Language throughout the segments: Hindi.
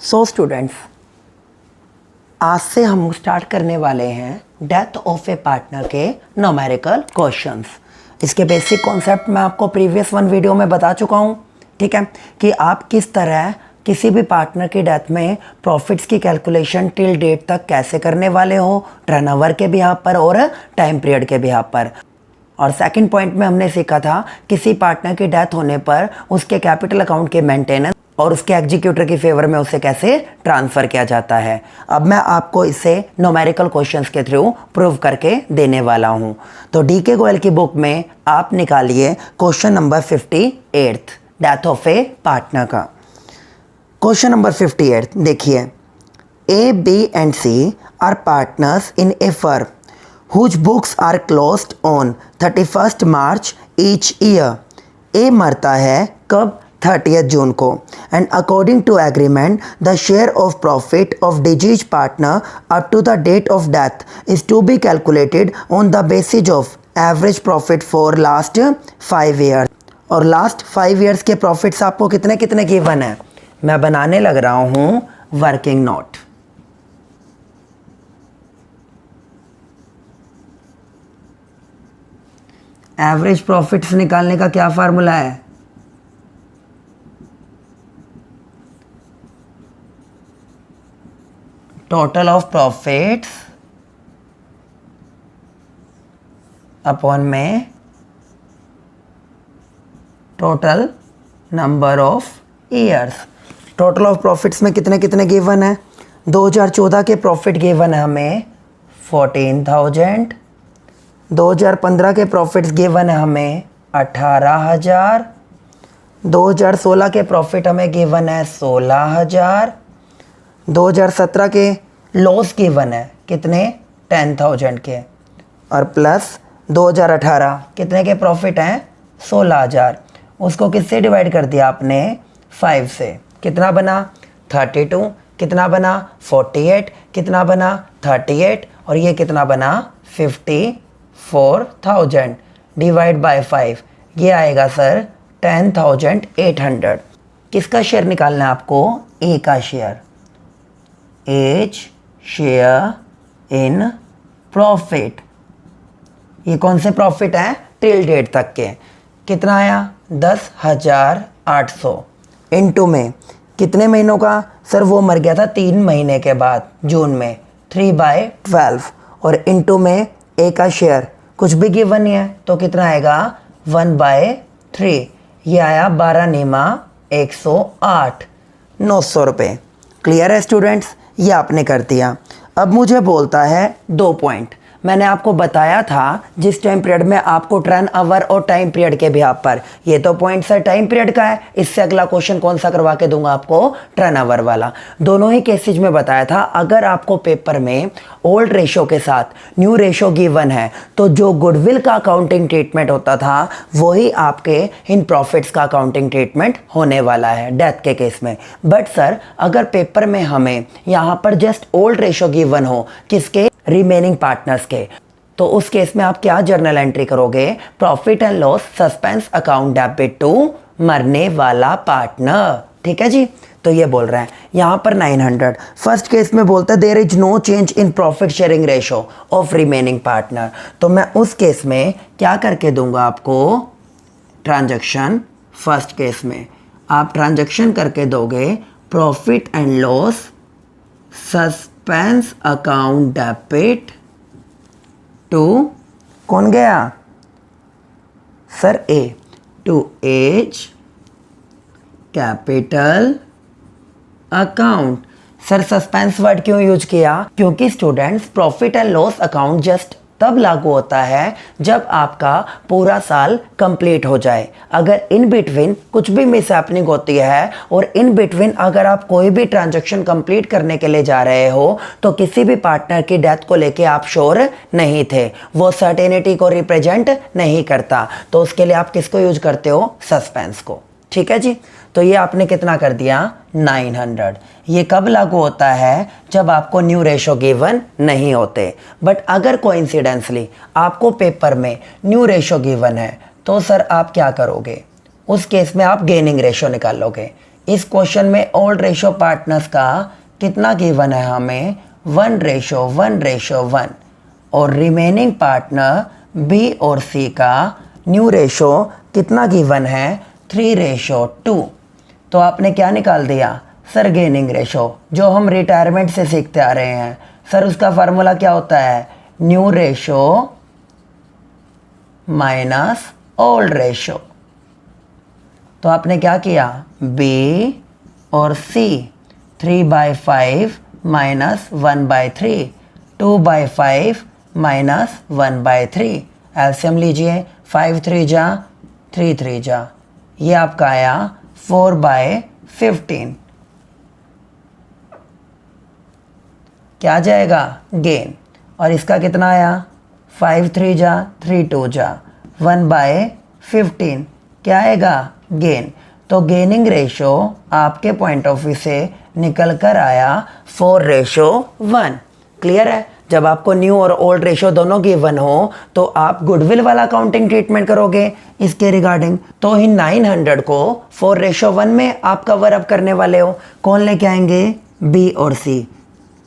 सो स्टूडेंट्स, आज से हम स्टार्ट करने वाले हैं डेथ ऑफ ए पार्टनर के न्यूमेरिकल क्वेश्चंस। इसके बेसिक कॉन्सेप्ट मैं आपको प्रीवियस वीडियो में बता चुका हूँ, ठीक है, कि आप किस तरह किसी भी पार्टनर की डेथ में प्रॉफिट्स की कैलकुलेशन टिल डेट तक कैसे करने वाले हो, टर्नओवर के बिहाफ पर और टाइम पीरियड के बिहाफ पर। और सेकंड पॉइंट में हमने सीखा था किसी पार्टनर की डेथ होने पर उसके कैपिटल अकाउंट के मेंटेनेंस और उसके एग्जीक्यूटर की फेवर में उसे कैसे ट्रांसफ़र किया जाता है। अब मैं आपको इसे न्यूमेरिकल क्वेश्चंस के थ्रू प्रूव करके देने वाला हूं। तो डीके गोयल की बुक में आप निकालिए question number 58 death of a partner का। क्वेश्चन नंबर 58 देखिए, A B and C are partners in a firm whose books are closed on 31st March each year. A मरता है कब? 30th जून को। And according to agreement, the share of profit of deceased partner up to the date of death is to be calculated on the basis of average profit for last 5 years. और लास्ट 5 years के प्रॉफिट्स आपको कितने कितने गिवन है? मैं बनाने लग रहा हूँ वर्किंग नोट। एवरेज प्रॉफिट्स निकालने का क्या फार्मूला है? टोटल ऑफ प्रॉफिट्स अपॉन में total number of years. Total of profits में कितने कितने गिवन है? 2014 के प्रॉफिट गिवन है हमें 14,000। 2015 के प्रॉफिट्स गिवन है हमें 18,000। 2016 के प्रॉफिट हमें गिवन है 16,000। 2017 के लॉस गिवन है कितने? 10,000 के। और प्लस 2018 कितने के प्रॉफिट हैं? 16,000। उसको किससे डिवाइड कर दिया आपने? 5 से। कितना बना? 32। कितना बना? 48। कितना बना? 38। और ये कितना बना? 54,000 डिवाइड बाय 5, ये आएगा सर 10,800। किसका शेयर निकालना है आपको? ए का share. A's share in profit. ये कौन से प्रॉफिट हैं? टिल डेट तक के। कितना आया? 10,800। इनटू में कितने महीनों का? सर वो मर गया था 3 महीने के बाद, जून में, 3/12। और इनटू में ए का शेयर कुछ भी गिवन नहीं है तो कितना आएगा? 1/3। ये आया 12 निमा 108, 900 रुपये। क्लियर है स्टूडेंट्स? ये आपने कर दिया। अब मुझे बोलता है 2 पॉइंट। मैंने आपको बताया था जिस टाइम पीरियड में आपको टर्नओवर और टाइम पीरियड के बिहाफ पर, ये तो पॉइंट सर टाइम पीरियड का है, इससे अगला क्वेश्चन कौन सा करवा के दूंगा आपको? टर्नओवर वाला। दोनों ही केसेज में बताया था अगर आपको पेपर में ओल्ड रेशो के साथ न्यू रेशो गिवन है तो जो गुडविल का अकाउंटिंग ट्रीटमेंट होता था वही आपके इन प्रॉफिट्स का अकाउंटिंग ट्रीटमेंट होने वाला है डेथ के केस में। बट सर अगर पेपर में हमें यहाँ पर जस्ट ओल्ड रेशो गिवन हो, किसके? रिमेनिंग पार्टनर्स के, तो उस केस में आप क्या जर्नल एंट्री करोगे? Profit and loss suspense account debit to मरने वाला पार्टनर। ठीक है जी? तो ये बोल रहे हैं यहाँ पर 900। फर्स्ट केस में बोलता है there is no change in profit sharing ratio of remaining partner. तो मैं उस केस में क्या करके दूंगा आपको? ट्रांजैक्शन। फर्स्ट केस में आप ट्रांजैक्शन करके दोगे profit and loss suspense account debit to, कौन गया sir? A, to A's capital account. Sir suspense word क्यों यूज किया? क्योंकि students profit and loss account just तब लागू होता है जब आपका पूरा साल कंप्लीट हो जाए। अगर इन बिटवीन कुछ भी मिस हैपनिंग होती है और इन बिटवीन अगर आप कोई भी ट्रांजैक्शन कंप्लीट करने के लिए जा रहे हो तो किसी भी पार्टनर की डेथ को लेके आप श्योर नहीं थे, वो सर्टेनिटी को रिप्रेजेंट नहीं करता, तो उसके लिए आप किसको यूज करते हो? सस्पेंस को। ठीक है जी? तो ये आपने कितना कर दिया? 900। ये कब लागू होता है? जब आपको न्यू रेशो गिवन नहीं होते। बट अगर कोइंसिडेंसली आपको पेपर में न्यू रेशो गिवन है तो सर आप क्या करोगे? उस केस में आप गेनिंग रेशो निकाल लोगे। इस क्वेश्चन में ओल्ड रेशो पार्टनर्स का कितना गिवन है हमें 1:1:1 और रिमेनिंग पार्टनर बी और सी का न्यू रेशो कितना गिवन है 3:2। तो आपने क्या निकाल दिया सर गेनिंग रेशो, जो हम रिटायरमेंट से सीखते आ रहे हैं सर। उसका फार्मूला क्या होता है new ratio minus old ratio. तो आपने क्या किया बी और सी 3/5 माइनस 1/3 2/5 माइनस 1/3 एलसीएम लीजिए 5 3 जा 3 3 जा, ये आपका आया 4/15। क्या जाएगा गेन, और इसका कितना आया 5 3 जा 3 2 जा 1/15 क्या आएगा गेन। तो गेनिंग रेशो आपके पॉइंट ऑफ व्यू से निकल कर आया 4:1। क्लियर है। जब आपको न्यू और ओल्ड रेशो दोनों गिवन हो तो आप गुडविल वाला काउंटिंग ट्रीटमेंट करोगे इसके रिगार्डिंग। तो इन 900 को 4:1 में आप कवर अप करने वाले हो। कौन लेके आएंगे बी और सी।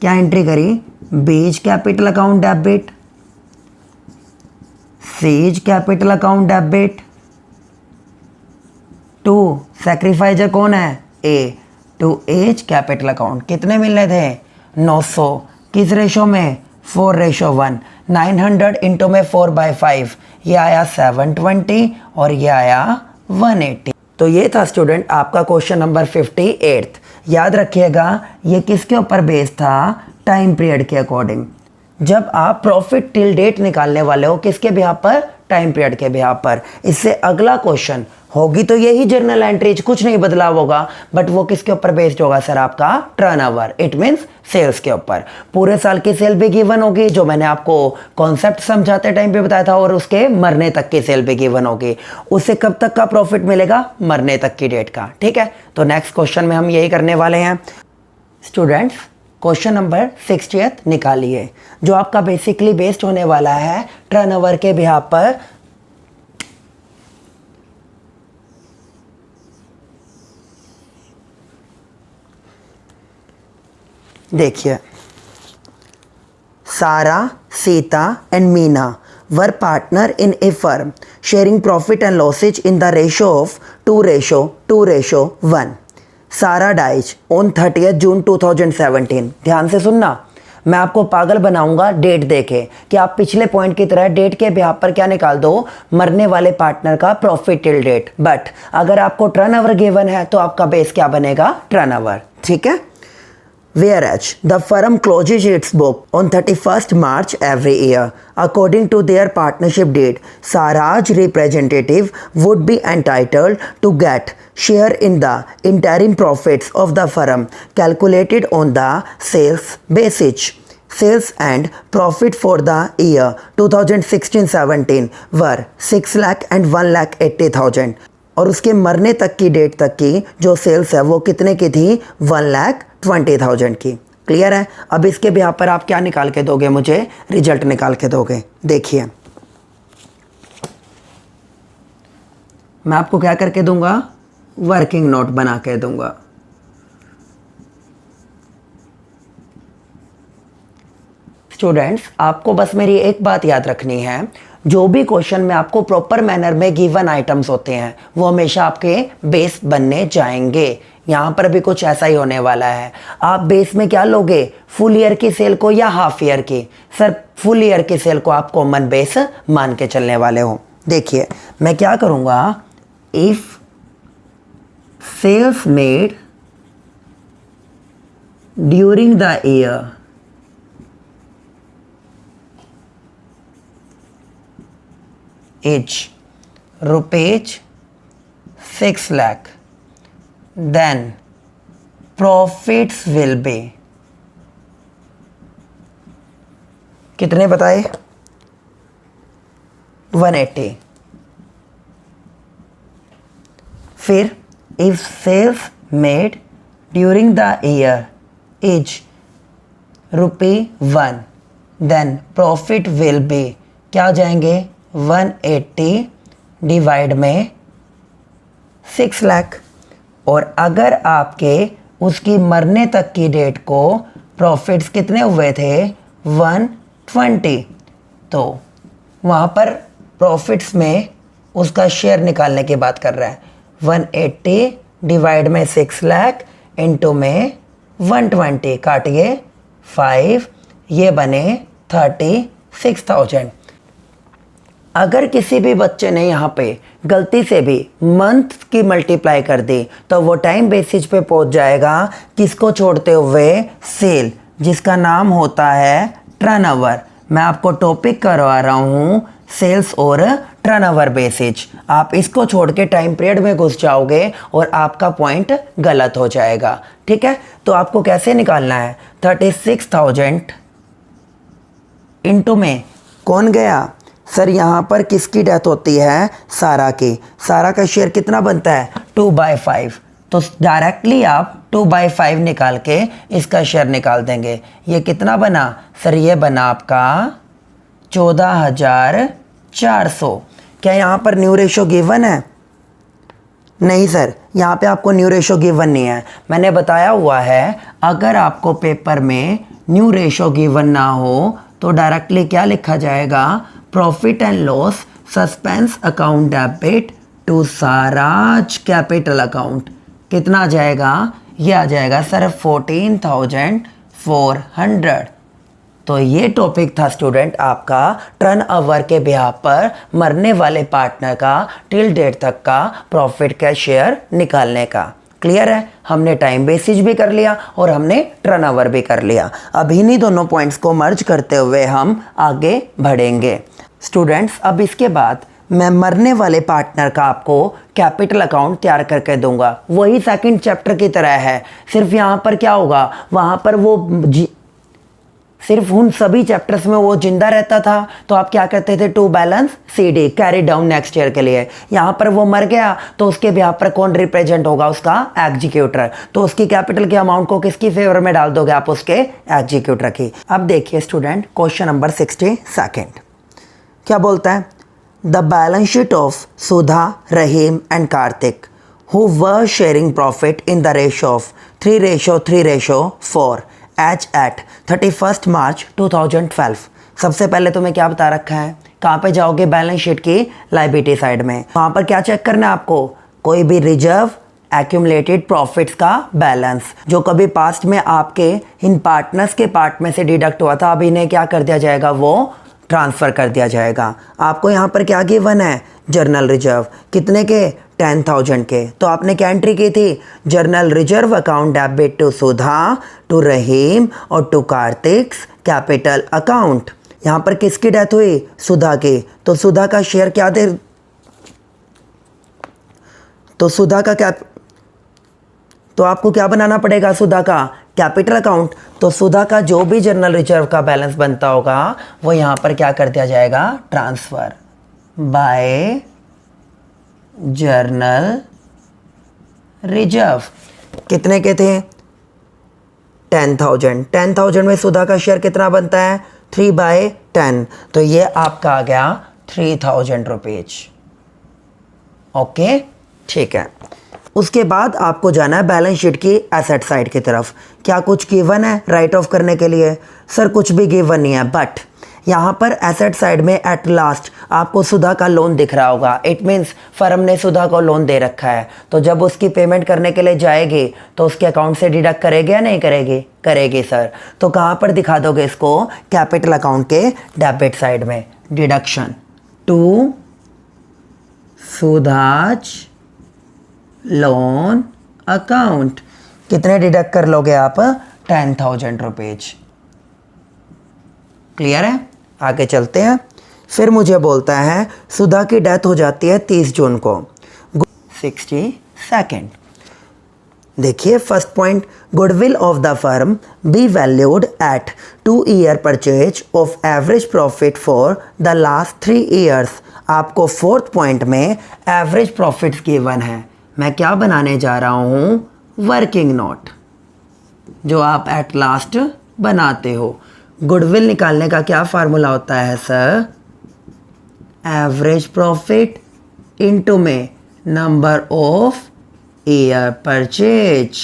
क्या एंट्री करी B's capital account debit, C's capital account debit, to sacrificer कौन है A, to A's capital account. कितने मिलने थे 900, किस रेशो में 4:1। 900 इंटू में 4/5, ये आया 720 और ये आया 180। तो ये था स्टूडेंट आपका क्वेश्चन नंबर 58। याद रखिएगा ये किसके ऊपर बेस्ड था टाइम पीरियड के अकॉर्डिंग। जब आप प्रॉफिट टिल डेट निकालने वाले हो किसके बिहाफ पर टाइम पीरियड के बिहाफ पर। इससे अगला क्वेश्चन होगी तो यही जर्नल एंट्रीज, कुछ नहीं बदलाव होगा, बट वो किसके ऊपर बेस्ड होगा सर आपका टर्नओवर, इट मींस सेल्स के ऊपर। पूरे साल की सेल भी गिवन होगी जो मैंने आपको कॉन्सेप्ट समझाते टाइम पे बताया था, और उसके मरने तक की सेल भी गिवन होगी। उससे कब तक का प्रॉफिट मिलेगा मरने तक की डेट का। ठीक है, तो नेक्स्ट क्वेश्चन में हम यही करने वाले हैं स्टूडेंट्स। क्वेश्चन नंबर 60 निकालिए जो आपका बेसिकली बेस्ड होने वाला है टर्नओवर के बिहाफ पर। देखिए सारा, Sita and Meena were partner in a firm sharing profit and losses in the ratio of 2:1. सारा डाइज ऑन 30 जून 2017। ध्यान से सुनना, मैं आपको पागल बनाऊंगा डेट देके कि आप पिछले पॉइंट की तरह डेट के बिहाफ पर क्या निकाल दो मरने वाले पार्टनर का प्रॉफिट टिल डेट। बट अगर आपको टर्नओवर गिवन है तो आपका बेस क्या बनेगा टर्नओवर। ठीक है। Whereas the firm closes its book on 31st March every year. According to their partnership deed, Saraj representative would be entitled to get share in the interim profits of the firm calculated on the sales basis. Sales and profit for the year 2016-17 were 6 lakh and 1,80,000. और उसके मरने तक की डेट तक की जो सेल्स है वो कितने की थी 1,20,000 की। क्लियर है। अब इसके बिहार पर आप क्या निकाल के दोगे मुझे रिजल्ट निकाल के दोगे। देखिए मैं आपको क्या करके दूंगा वर्किंग नोट बना के दूंगा। स्टूडेंट्स आपको बस मेरी एक बात याद रखनी है, जो भी क्वेश्चन में आपको प्रॉपर मैनर में गिवन आइटम्स होते हैं वो हमेशा आपके बेस बनने जाएंगे। यहाँ पर भी कुछ ऐसा ही होने वाला है। आप बेस में क्या लोगे फुल ईयर की सेल को या हाफ ईयर की। सर फुल ईयर की सेल को आप कॉमन बेस मान के चलने वाले हो। देखिए मैं क्या करूँगा, if sales made during the year is rupees 6 lakh, then profits will be कितने बताए 180। फिर if sales made during the year is ₹1, then profit will be क्या जाएंगे 180 डिवाइड में 6 लाख। और अगर आपके उसकी मरने तक की डेट को प्रॉफिट्स कितने हुए थे 120, तो वहाँ पर प्रॉफिट्स में उसका शेयर निकालने की बात कर रहा है। 180 डिवाइड में 6 लाख इंटू में 120 काटिए 5, ये बने 36,000। अगर किसी भी बच्चे ने यहाँ पे गलती से भी मंथ की मल्टीप्लाई कर दी तो वो टाइम बेसिस पे पहुँच जाएगा किसको छोड़ते हुए, सेल, जिसका नाम होता है टर्नओवर। मैं आपको टॉपिक करवा रहा हूँ सेल्स और टर्नओवर बेसिस। आप इसको छोड़ के टाइम पीरियड में घुस जाओगे और आपका पॉइंट गलत हो जाएगा। ठीक है, तो आपको कैसे निकालना है, 36,000 इंटू में कौन गया सर, यहाँ पर किसकी डेथ होती है, सारा की। सारा का शेयर कितना बनता है 2/5, तो डायरेक्टली आप 2/5 निकाल के इसका शेयर निकाल देंगे। ये कितना बना सर, ये बना आपका 14,400। क्या यहाँ पर न्यू रेशो गिवन है, नहीं सर, यहाँ पे आपको न्यू रेशो गिवन नहीं है। मैंने बताया हुआ है अगर आपको पेपर में न्यू रेशो गिवन ना हो तो डायरेक्टली क्या लिखा जाएगा, profit and loss suspense account debit to Sara's capital account. कितना आ जाएगा, ये आ जाएगा सर 14,400। तो ये टॉपिक था स्टूडेंट आपका टर्नओवर के बिहाफ पर मरने वाले पार्टनर का टिल डेट तक का प्रॉफिट का शेयर निकालने का। क्लियर है, हमने टाइम बेसिस भी कर लिया और हमने टर्नओवर भी कर लिया। अब इन्हीं दोनों पॉइंट्स को मर्ज करते हुए हम आगे बढ़ेंगे। स्टूडेंट्स, अब इसके बाद मैं मरने वाले पार्टनर का आपको कैपिटल अकाउंट तैयार करके दूंगा। वही सेकंड चैप्टर की तरह है, सिर्फ यहाँ पर क्या होगा, वहाँ पर वो सिर्फ उन सभी चैप्टर्स में वो जिंदा रहता था तो आप क्या करते थे, to balance CD carry down next year के लिए। यहाँ पर वो मर गया तो उसके बिहाफ पर कौन रिप्रेजेंट होगा, उसका एग्जीक्यूटर। तो उसकी कैपिटल के अमाउंट को किसकी फेवर में डाल दोगे आप, उसके एग्जीक्यूटर की। अब देखिए स्टूडेंट, क्वेश्चन नंबर 62 क्या बोलता है, the balance sheet of Sudha, Rahim and Kartik who were sharing profit in the ratio of 3:3:4 at 31st March 2012। सबसे पहले तुम्हें क्या बता रखा है, कहाँ पे जाओगे, बैलेंस शीट की लायबिलिटी साइड में। वहाँ पर क्या चेक करना है आपको, कोई भी रिजर्व, एक्यूमुलेटेड प्रॉफिट्स का बैलेंस जो कभी पास्ट में आपके इन पार्टनर्स के पार्ट में से डिडक्ट हुआ था, अब इन्हें क्या कर दिया जाएगा, वो ट्रांसफ़र कर दिया जाएगा। आपको यहाँ पर क्या गिवन है, जर्नल रिजर्व कितने के, 10,000 के। तो आपने क्या एंट्री की थी, general reserve account debit to Sudha, to Rahim और टू कार्तिक्स कैपिटल अकाउंट। यहाँ पर किसकी डेथ हुई, सुधा की, तो सुधा का शेयर क्या दे, तो सुधा का क्या, तो आपको क्या बनाना पड़ेगा, सुधा का कैपिटल अकाउंट। तो सुधा का जो भी जर्नल रिजर्व का बैलेंस बनता होगा वो यहाँ पर क्या कर दिया जाएगा, ट्रांसफ़र बाय जर्नल रिजर्व। कितने के थे, 10,000। 10,000 में सुधा का शेयर कितना बनता है, 3/10। तो ये आपका आ गया 3,000 रुपीज। ओके, ठीक है। उसके बाद आपको जाना है बैलेंस शीट की एसेट साइड की तरफ। क्या कुछ गिवन है राइट ऑफ करने के लिए, सर कुछ भी गिवन नहीं है, बट यहाँ पर एसेट साइड में एट लास्ट आपको सुधा का लोन दिख रहा होगा। इट मीन्स फर्म ने सुधा को लोन दे रखा है, तो जब उसकी पेमेंट करने के लिए जाएगी तो उसके अकाउंट से डिडक्ट करेगी या नहीं करेगी, करेगी सर। तो कहाँ पर दिखा दोगे इसको, कैपिटल अकाउंट के डेबिट साइड में, deduction to Sudha's loan account. कितने डिडक्ट कर लोगे आप, 10,000 रुपीज। क्लियर है, आगे चलते हैं। फिर मुझे बोलता है सुधा की डेथ हो जाती है 30 जून को। 62 देखिए first point, goodwill of the firm be valued at 2 year purchase of average profit for the last 3 years. आपको फोर्थ पॉइंट में एवरेज प्रॉफिट्स गिवन है। मैं क्या बनाने जा रहा हूँ, वर्किंग नोट, जो आप एट लास्ट बनाते हो। गुडविल निकालने का क्या फार्मूला होता है सर, एवरेज प्रॉफिट इनटू में नंबर ऑफ ईयर परचेज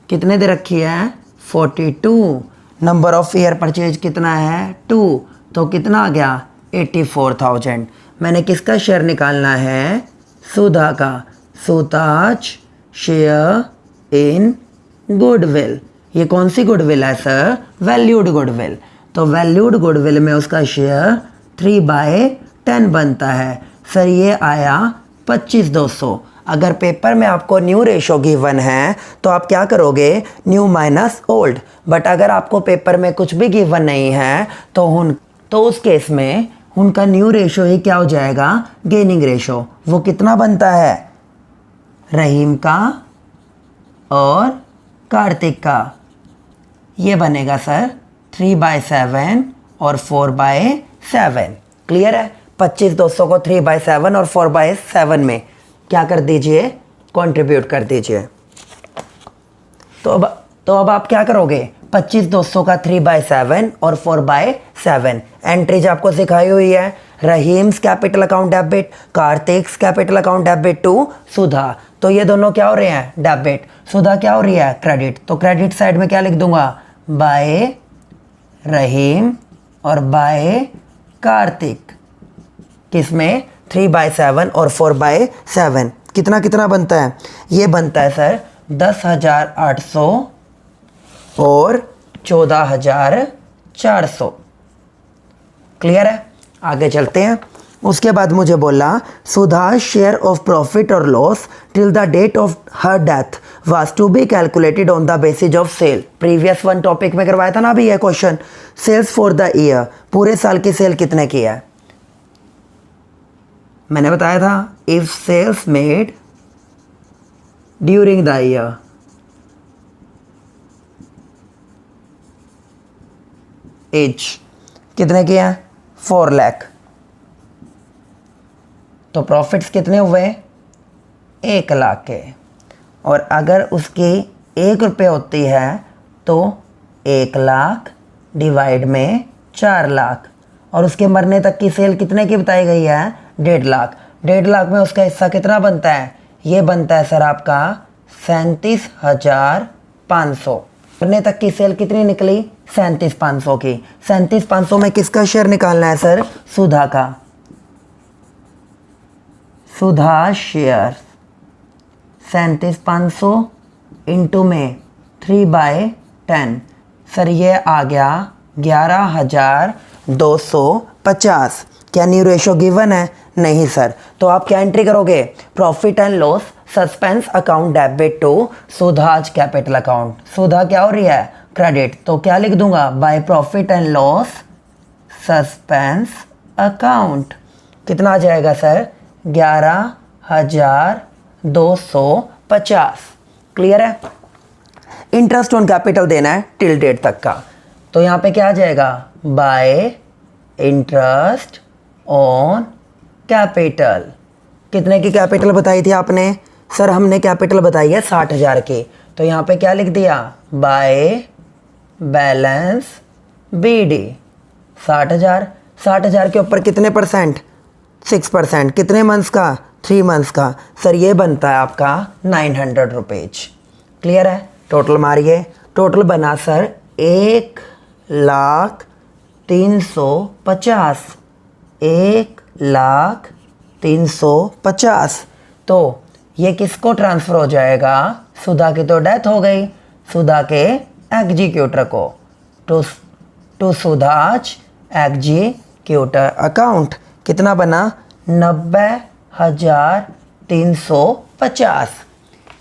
कितने दे रखी है 42, नंबर ऑफ ईयर परचेज कितना है 2, तो कितना आ गया 84,000। मैंने किसका शेयर निकालना है सुधा का, सुताज शेयर इन गुडविल। ये कौन सी गुडविल है सर, वैल्यूड गुडविल। तो वैल्यूड गुडविल में उसका शेयर 3/10 बनता है सर, ये आया 25,200। अगर पेपर में आपको न्यू रेशो गिवन है तो आप क्या करोगे, न्यू माइनस ओल्ड। बट अगर आपको पेपर में कुछ भी गिवन नहीं है तो उस केस में उनका न्यू रेशो ही क्या हो जाएगा, गेनिंग रेशो। वो कितना बनता है, रहीम का और कार्तिक का, ये बनेगा सर 3/7 और 4/7। क्लियर है, 25,200 को 3/7 और 4/7 में क्या कर दीजिए, कंट्रीब्यूट कर दीजिए। तो अब आप क्या करोगे, 25,200 का 3/7 और 4/7 एंट्रीज आपको सिखाई हुई है। Rahim's capital account debit, Kartik's capital account debit to Sudha. तो ये दोनों क्या हो रहे हैं, डेबिट। सुधा क्या हो रही है, क्रेडिट। तो क्रेडिट साइड में क्या लिख दूंगा, बाय रहीम और बाय कार्तिक। किसमें, 3/7 और 4/7। कितना कितना बनता है, ये बनता है सर 10,800 और 14,400। क्लियर है, आगे चलते हैं। उसके बाद मुझे बोला सुधा शेयर ऑफ प्रॉफिट और loss till the date of her death was to be calculated on the basis of sale. Previous one topic में करवाया था ना अभी ये question, sales for the year, पूरे साल की सेल कितने की है। मैंने बताया था if sales made during the year as कितने की है 4 लाख, तो प्रॉफिट्स कितने हुए 1 लाख के। और अगर उसकी 1 रुपये होती है तो 1 लाख डिवाइड में 4 लाख, और उसके मरने तक की सेल कितने की बताई गई है 1.5 लाख। 1.5 लाख में उसका हिस्सा कितना बनता है, ये बनता है सर आपका 37,500। मरने तक की सेल कितनी निकली 37,500 की। 37,500 में किसका शेयर निकालना है सर, सुधा का। सुधा शेयर 37,500 इंटू में 3/10, सर ये आ गया 11,250। क्या न्यू रेशो गिवन है, नहीं सर। तो आप क्या एंट्री करोगे, profit and loss suspense account debit to Sudha's capital account. Sudha क्या हो रही है, क्रेडिट। तो क्या लिख दूंगा, by profit and loss suspense account. कितना आ जाएगा सर 11,250। क्लियर है। इंटरेस्ट ऑन कैपिटल देना है टिल डेट तक का, तो यहाँ पे क्या आ जाएगा, बाय इंटरेस्ट ऑन कैपिटल। कितने की कैपिटल बताई थी आपने, सर हमने कैपिटल बताई है 60,000 की। तो यहाँ पे क्या लिख दिया, बाय बैलेंस BD 60,000। 60,000 के ऊपर कितने परसेंट, 6%। कितने मंथ्स का, 3 मंथ्स का। सर ये बनता है आपका 900 रुपीज। क्लियर है, टोटल मारिए। टोटल बना सर 1,350। 1,350। तो ये किसको ट्रांसफ़र हो जाएगा, सुधा की तो डेथ हो गई, सुधा के एग्जीक्यूटर को, टू सुधाज एग्जीक्यूटर अकाउंट। कितना बना 90,350।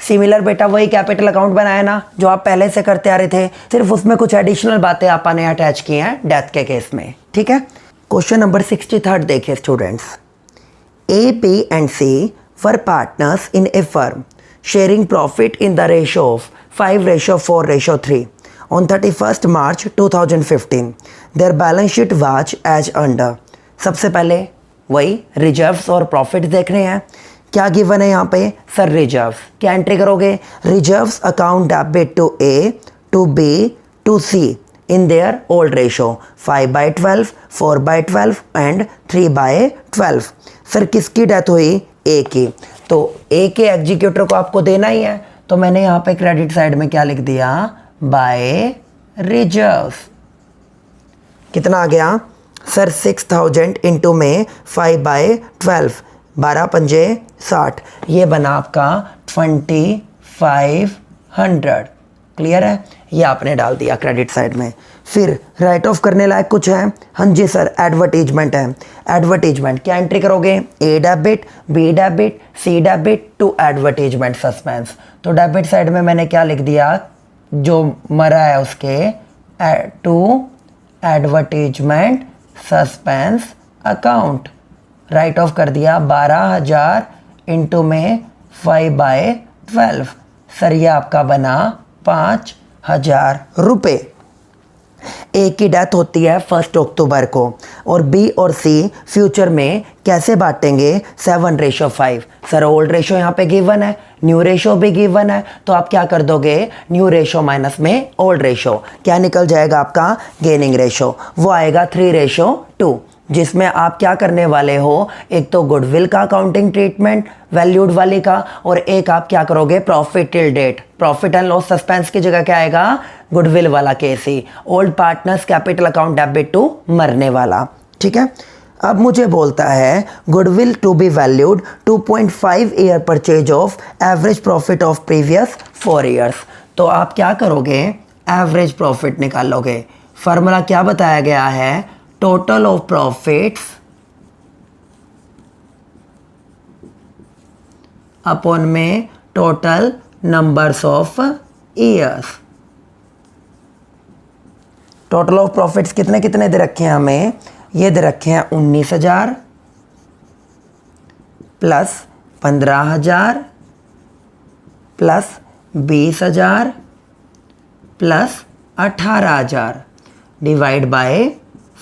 सिमिलर बेटा वही कैपिटल अकाउंट बनाया ना जो आप पहले से करते आ रहे थे, सिर्फ उसमें कुछ एडिशनल बातें आपने अटैच की हैं डेथ के केस में। ठीक है, क्वेश्चन नंबर 63 देखिए students. A, B and C were partners in a firm sharing profit in the ratio of 5:4:3 on 31st March 2015. Their balance sheet was as under. सबसे पहले वही रिजर्व्स और प्रॉफिट देख रहे हैं। क्या गिवन है यहाँ पे सर, रिजर्व्स। क्या एंट्री करोगे, reserves account debit to A, to B, to C in their old ratio 5/12, 4/12 and 3/12। सर किसकी डेथ हुई, A की। तो ए के एग्जीक्यूटर को आपको देना ही है, तो मैंने यहाँ पे क्रेडिट साइड में क्या लिख दिया, बाय रिजर्व। कितना आ गया सर, 6000 इंटू में 5/12, 12 पंजे 60, ये बना आपका 2500। क्लियर है, ये आपने डाल दिया क्रेडिट साइड में। फिर राइट ऑफ करने लायक कुछ है? हाँ जी सर, एडवर्टीजमेंट है। एडवर्टीजमेंट क्या एंट्री करोगे, A debit, B debit, C debit to advertisement suspense. तो डेबिट साइड में मैंने क्या लिख दिया, जो मरा है उसके to advertisement suspense account. Write off कर दिया 12000 इंटू में 5/12, सर ये आपका बना 5000 रुपये। ए की डेथ होती है 1 अक्टूबर को, और बी और सी फ्यूचर में कैसे बांटेंगे, 7:5। सर ओल्ड रेशो यहाँ पे गिवन है, न्यू रेशो भी गिवन है, तो आप क्या कर दोगे, न्यू रेशो माइनस में ओल्ड रेशो, क्या निकल जाएगा आपका, गेनिंग रेशो, वो आएगा 3:2, जिसमें आप क्या करने वाले हो, एक तो गुडविल का अकाउंटिंग ट्रीटमेंट वैल्यूड वाली का, और एक आप क्या करोगे, profit till date, profit and loss suspense की जगह क्या आएगा, गुडविल वाला केस ही, old partners capital account debit to मरने वाला। ठीक है, अब मुझे बोलता है goodwill to be valued 2.5 year purchase of average profit of previous 4 years. तो आप क्या करोगे, एवरेज प्रॉफिट निकालोगे। फार्मूला क्या बताया गया है, टोटल ऑफ प्रॉफिट्स अपॉन में total numbers of years. Total of profits कितने कितने दे रखे हैं हमें, ये दे रखे हैं 19,000 plus 15,000 plus 20,000 plus 18,000 divide by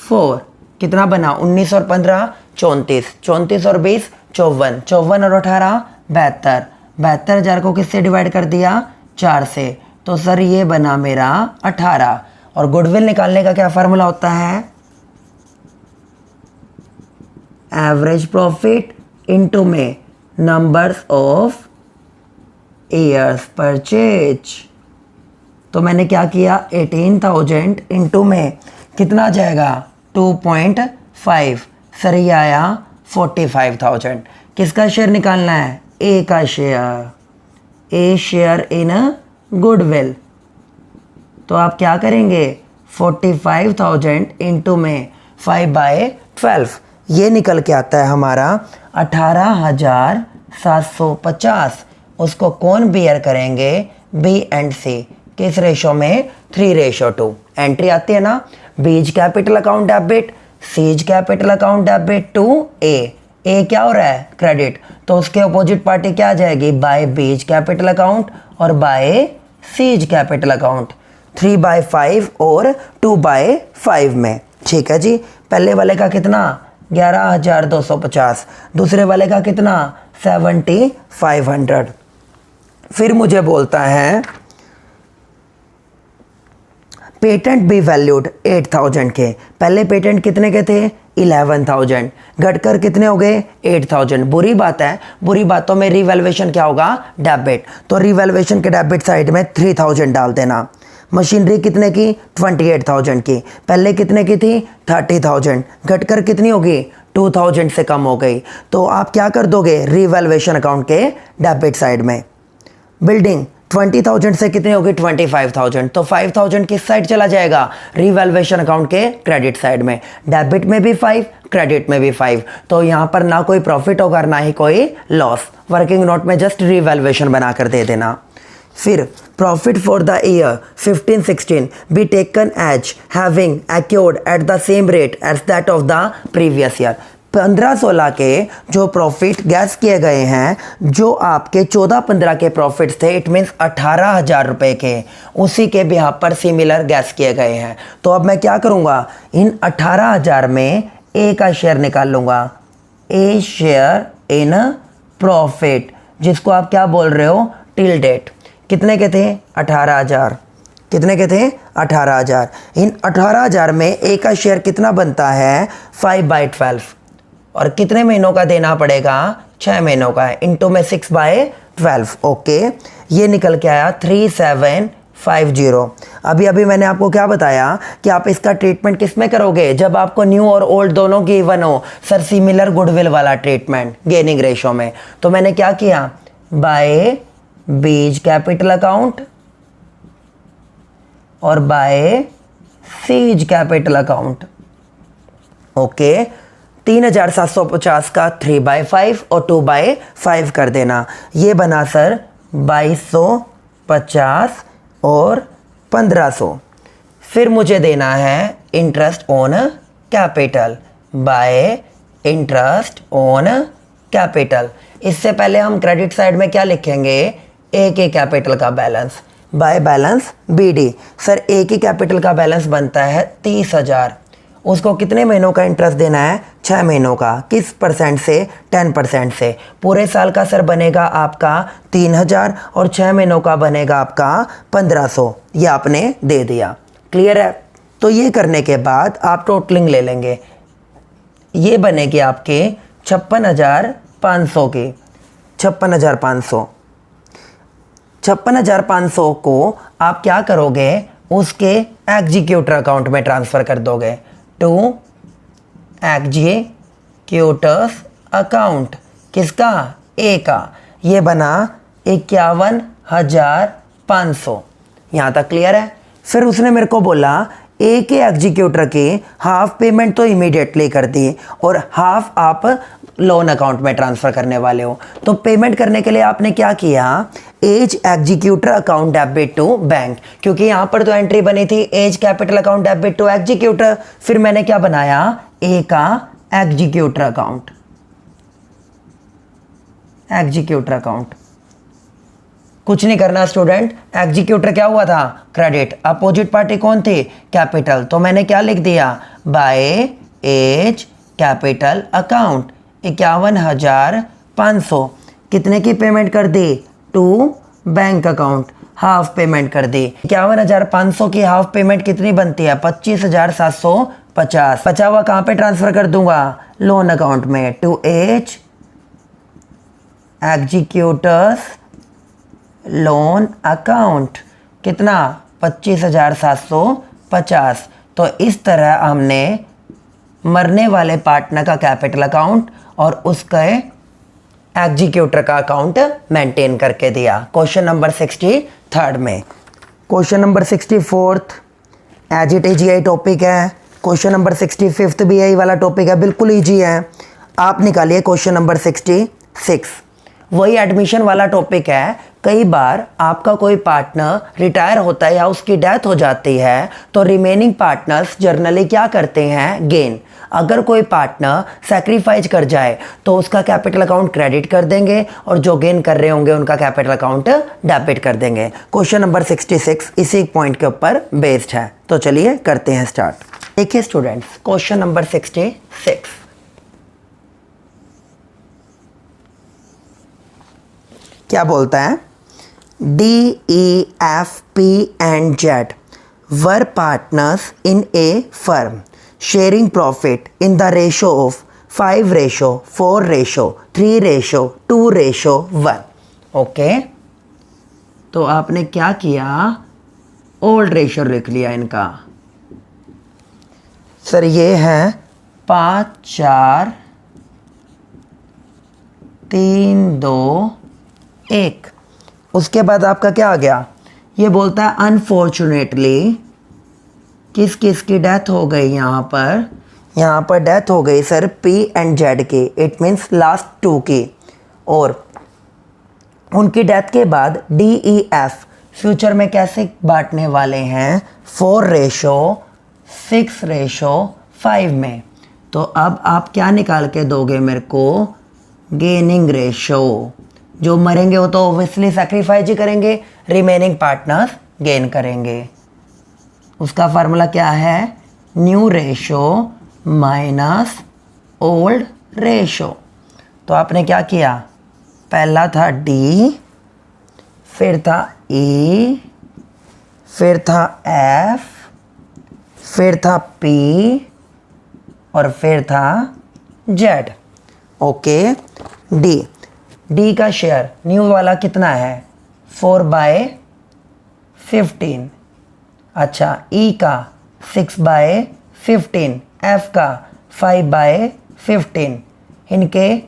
4। कितना बना, 19 और 15 34, 34 और 20 54, 54 और 18 72, 72,000 को किससे डिवाइड कर दिया, 4 से, तो सर ये बना मेरा 18। और गुडविल निकालने का क्या फार्मूला होता है, एवरेज प्रॉफिट इनटू में नंबर्स ऑफ ईयर्स परचेज। तो मैंने क्या किया, 18,000 इनटू में कितना जाएगा, 2.5, सर ये आया 45,000। किसका शेयर निकालना है, ए का share, A share in goodwill. तो आप क्या करेंगे, 45,000 इंटू में 5/12, ये निकल के आता है हमारा 18,750। उसको कौन बियर करेंगे, बी एंड सी, किस रेशो में, 3:2। एंट्री आती है ना, B's capital account debit, C's capital account debit to A क्या हो रहा है, क्रेडिट, तो उसके अपोजिट पार्टी क्या आ जाएगी, बाय बीज कैपिटल अकाउंट और बाय सीज कैपिटल अकाउंट, 3/5 और 2/5 में। ठीक है जी, पहले वाले का कितना, 11,250, दूसरे वाले का कितना, 7,500। फिर मुझे बोलता है पेटेंट बी वैल्यूड 8,000 के। पहले पेटेंट कितने के थे, 11,000, घटकर कितने हो गए, 8,000। बुरी बात है, बुरी बातों में रिवैल्यूएशन क्या होगा, डेबिट, तो रिवैल्यूएशन के डेबिट साइड में 3,000 डाल देना। मशीनरी कितने की, 28,000 की, पहले कितने की थी, 30,000, घटकर कितनी होगी, 2,000 से कम हो गई, तो आप क्या कर दोगे, रिवैल्यूएशन अकाउंट के डेबिट साइड में। बिल्डिंग 20,000 से कितनी होगी, 25,000, तो 5,000 किस साइड चला जाएगा, रिवैल्यूएशन अकाउंट के क्रेडिट साइड में। डेबिट में भी 5, क्रेडिट में भी 5, तो यहाँ पर ना कोई प्रॉफिट होगा ना ही कोई लॉस। वर्किंग नोट में जस्ट रिवैल्यूएशन बनाकर दे देना। फिर profit for the year 15-16 be taken as having accrued at the same rate as that of the previous year. 15-16 के जो प्रॉफिट गैस किए गए हैं, जो आपके 14-15 के प्रॉफिट्स थे, इट मीन्स 18,000 रुपये के, उसी के बिहाफ पर सिमिलर गैस किए गए हैं। तो अब मैं क्या करूँगा, इन 18,000 में ए का शेयर निकाल लूँगा, ए शेयर इन प्रॉफिट, जिसको आप क्या बोल रहे हो, टिल डेट। कितने के थे, 18,000, कितने के थे, 18,000। इन 18,000 में ए का शेयर कितना बनता है, 5/12, और कितने महीनों का देना पड़ेगा, 6 महीनों का है, इंटू में 6/12। ओके, ये निकल के आया 3750। अभी अभी मैंने आपको क्या बताया कि आप इसका ट्रीटमेंट किस में करोगे, जब आपको न्यू और ओल्ड दोनों गिवन हो, सर सिमिलर गुडविल वाला ट्रीटमेंट गेनिंग रेशो में। तो मैंने क्या किया, बाय बीज कैपिटल अकाउंट और by C's capital account. Okay, 3750 का 3/5 और 2/5 कर देना। ये बना सर 2250 और 1500। फिर मुझे देना है interest on capital by interest on capital. इससे पहले हम क्रेडिट साइड में क्या लिखेंगे, ए के कैपिटल का balance by balance BD. Sir A की कैपिटल का बैलेंस बनता है 30,000, उसको कितने महीनों का इंटरेस्ट देना है, 6 महीनों का। किस परसेंट से, 10% से। पूरे साल का सर बनेगा आपका 3,000 और 6 महीनों का बनेगा आपका 1500। ये आपने दे दिया, क्लियर है। तो ये करने के बाद आप टोटलिंग ले लेंगे, ये बनेगी आपके 56,500 की। 56,500 को आप क्या करोगे, उसके एग्जीक्यूटर अकाउंट में ट्रांसफ़र कर दोगे, टू एग्जीक्यूटर्स अकाउंट। किसका, ए का। ये बना 51,500। यहाँ तक क्लियर है। फिर उसने मेरे को बोला ए के एग्जीक्यूटर के हाफ पेमेंट तो इमीडिएटली कर दी और हाफ आप लोन अकाउंट में ट्रांसफ़र करने वाले हो। तो पेमेंट करने के लिए आपने क्या किया, A's executor account debit to bank, क्योंकि यहाँ पर तो एंट्री बनी थी A's capital account debit to executor. फिर मैंने क्या बनाया, ए का एग्जीक्यूटर अकाउंट, एग्जीक्यूटर अकाउंट। कुछ नहीं करना स्टूडेंट, एग्जीक्यूटर क्या हुआ था, क्रेडिट। अपोजिट पार्टी कौन थी, कैपिटल। तो मैंने क्या लिख दिया, बाय एज कैपिटल अकाउंट 51,500। कितने की पेमेंट कर दी, to bank account, half payment कर दी। 51,500 की हाफ पेमेंट कितनी बनती है, 25,750। बचा हुआ कहाँ पे ट्रांसफर कर दूंगा, लोन अकाउंट में, to A's executors loan account. कितना, 25,750। तो इस तरह हमने मरने वाले पार्टनर का कैपिटल अकाउंट और उसके एग्जीक्यूटर का अकाउंट मेंटेन करके दिया। क्वेश्चन नंबर 63 में। Question number 64 as it is यही टॉपिक है। क्वेश्चन नंबर 65 भी यही वाला टॉपिक है, बिल्कुल ईजी है। आप निकालिए क्वेश्चन नंबर 66, वही एडमिशन वाला टॉपिक है। कई बार आपका कोई पार्टनर रिटायर होता है या उसकी डेथ हो जाती है तो रिमेनिंग पार्टनर्स जनरली क्या करते हैं, गेन। अगर कोई पार्टनर सैक्रिफाइस कर जाए तो उसका कैपिटल अकाउंट क्रेडिट कर देंगे और जो गेन कर रहे होंगे उनका कैपिटल अकाउंट डेबिट कर देंगे। क्वेश्चन नंबर 66 इसी पॉइंट के ऊपर बेस्ड है। तो चलिए करते हैं स्टार्ट। देखिए स्टूडेंट्स, क्वेश्चन नंबर 66 क्या बोलता है, DEF, P and Z were partners in a firm sharing profit in the ratio of 5:4:3:2:1। Okay, तो आपने क्या किया, ओल्ड रेशो लिख लिया इनका। सर ये है 5, 4, 3, 2, 1। उसके बाद आपका क्या आ गया, ये बोलता है अनफॉर्चुनेटली किस किस की डेथ हो गई। यहाँ पर डेथ हो गई सर P and Z की, इट मीन्स लास्ट 2 की। और उनकी डेथ के बाद DEF फ्यूचर में कैसे बांटने वाले हैं, 4:6:5 में। तो अब आप क्या निकाल के दोगे मेरे को, गेनिंग रेशो। जो मरेंगे वो तो ऑब्वियसली सैक्रिफाइस ही करेंगे, रिमेनिंग पार्टनर्स गेन करेंगे। उसका फार्मूला क्या है, new ratio minus old ratio. तो आपने क्या किया, पहला था D, फिर था E, फिर था F, फिर था P और फिर था Z। ओके। डी का शेयर न्यू वाला कितना है 4/15। अच्छा ई का 6/15, एफ का 5/15। इनके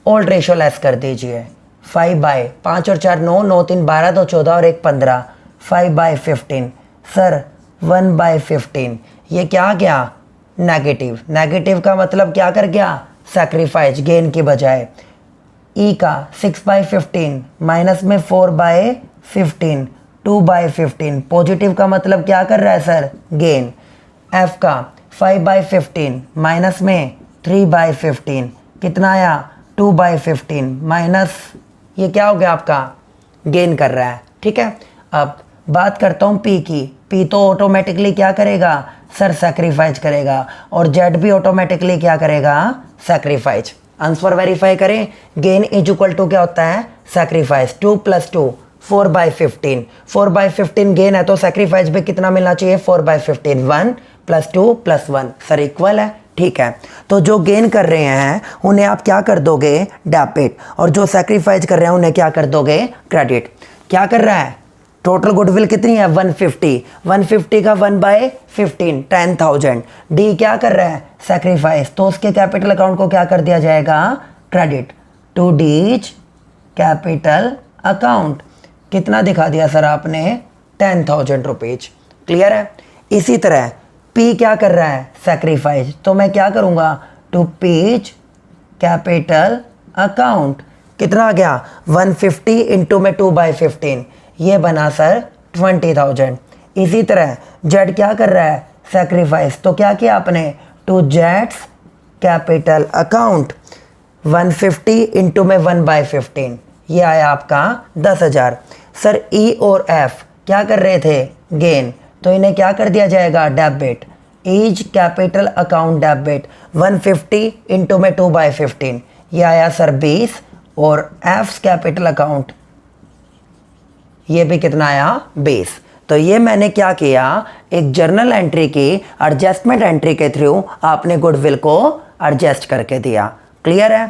ओल्ड रेशो लेस कर दीजिए। 5 और 4 9, 9 3 12, 2 14 और 1 15, 5/15। सर 1/15 ये क्या गया नेगेटिव। नेगेटिव का मतलब क्या कर गया सैक्रिफाइस गेन की बजाय। ई का 6/15 माइनस में 4/15, 2/15 पॉजिटिव का मतलब क्या कर रहा है सर गेन। एफ का 5/15 माइनस में 3/15 कितना आया 2/15 माइनस ये क्या हो गया आपका गेन कर रहा है। ठीक है, अब बात करता हूँ पी की। पी तो ऑटोमेटिकली क्या करेगा सर सैक्रिफाइस करेगा, और जेड भी ऑटोमेटिकली क्या करेगा सैक्रिफाइस। आंसर वेरीफाई करें। गेन इज इक्वल टू क्या होता है सैक्रिफाइस। 2 + 2 4/15। 4/15 गेन है तो सैक्रिफाइस भी कितना मिलना चाहिए 4/15। 1 + 2 + 1 सर इक्वल है। ठीक है, तो जो गेन कर रहे हैं उन्हें आप क्या कर दोगे डेबिट, और जो सैक्रिफाइस कर रहे हैं उन्हें क्या कर दोगे क्रेडिट। क्या कर रहा है टोटल गुडविल कितनी है 150। 150 का 1/15 10,000। डी क्या कर रहा है सैक्रिफाइस, तो उसके कैपिटल अकाउंट को क्या कर दिया जाएगा credit to D's capital account. कितना दिखा दिया सर आपने 10,000 रुपीज। क्लियर है। इसी तरह पी क्या कर रहा है सैक्रिफाइस, तो मैं क्या करूंगा टू पीच कैपिटल अकाउंट। कितना आ गया 150 इंटू में 2/15 ये बना सर 20,000। इसी तरह जेड क्या कर रहा है सैक्रिफाइस, तो क्या किया आपने टू जेड्स कैपिटल अकाउंट 150 इंटू में 1/15 ये आया आपका 10,000। सर ई और एफ क्या कर रहे थे गेन, तो इन्हें क्या कर दिया जाएगा debit. E's capital account debit 150 into में 2/15 ये आया सर 20, और एफ कैपिटल अकाउंट ये भी कितना आया 20। तो ये मैंने क्या किया एक जर्नल एंट्री की एडजस्टमेंट एंट्री के थ्रू आपने गुडविल को एडजस्ट करके दिया। क्लियर है।